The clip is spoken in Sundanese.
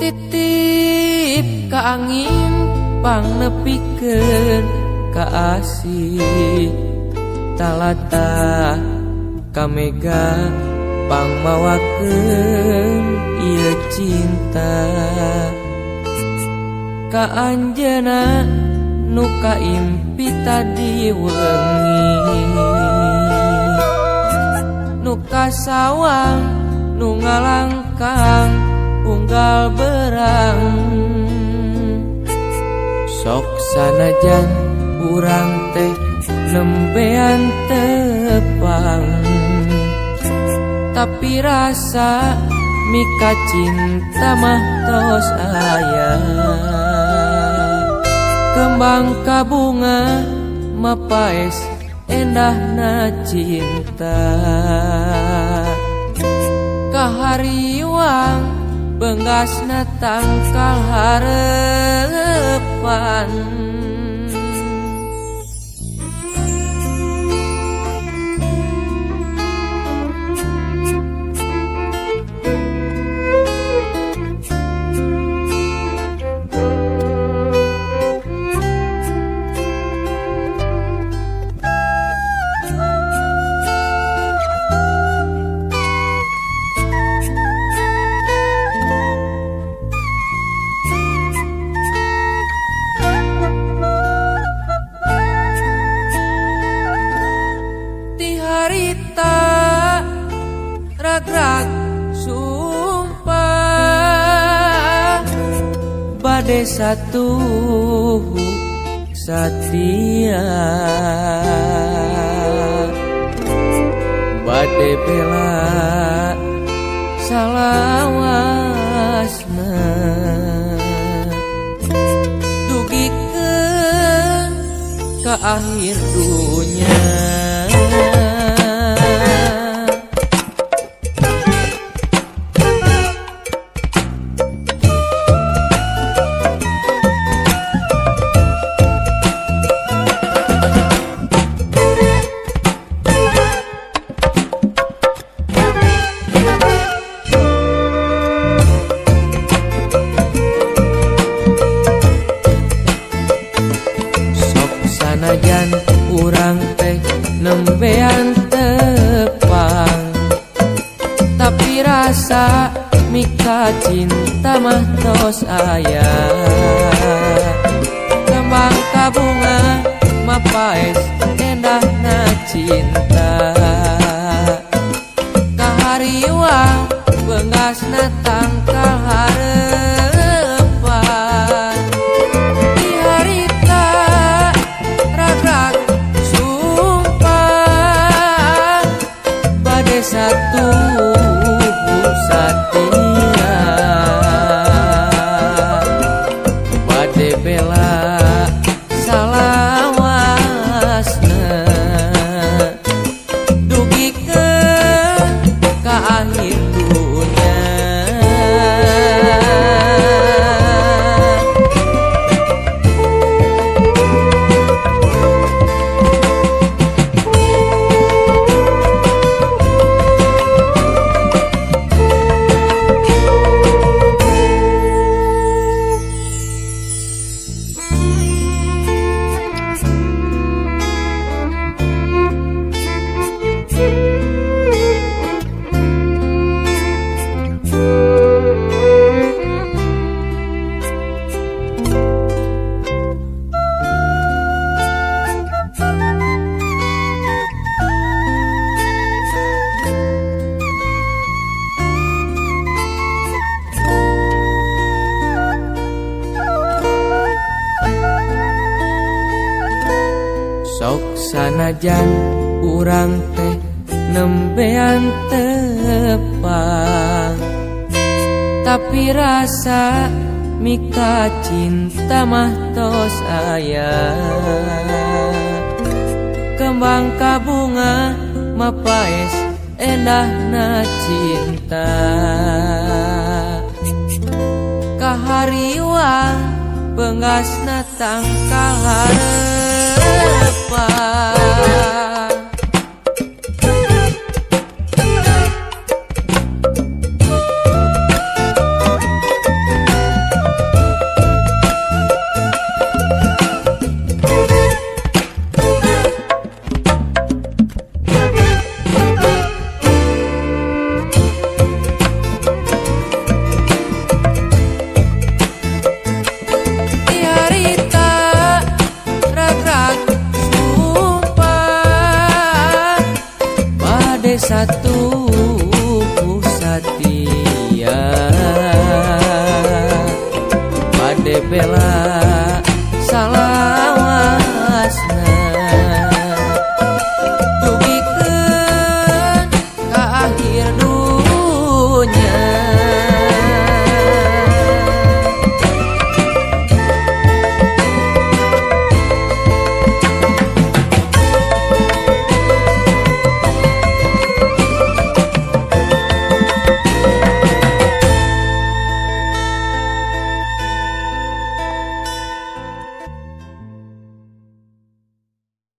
Titip ka angin pangnepikeun ka asih talata ka mega pangmawakeun ieu cinta ka anjeunna nu kaimpi tadi wengi nu kasawang nu ngalangkang unggal berang sok sanajan urang teh nembean tepang tapi rasa mika cinta mah tos aya kembang kabunga mapaes endahna cinta kahariwang beungasna tangkal harepan rag-rag sumpah bade satu satia bade bela salawasna dugikeun ka akhir dunya sanajan urang teh nembean tepang tapi rasa mika cinta mah tos aya kembang kabunga mapaes endahna cinta kahariwang beungasna tangkal harepan di harita rag-rag sumpah bade satu satia bade bela salawasna dugikeun ka akhir dunya sok sanajan urang teh nembean tepang tapi rasa mika cinta mah tos aya kembang kabunga mapaes endahna cinta kahariwang beungasna tangkal harepan bela salah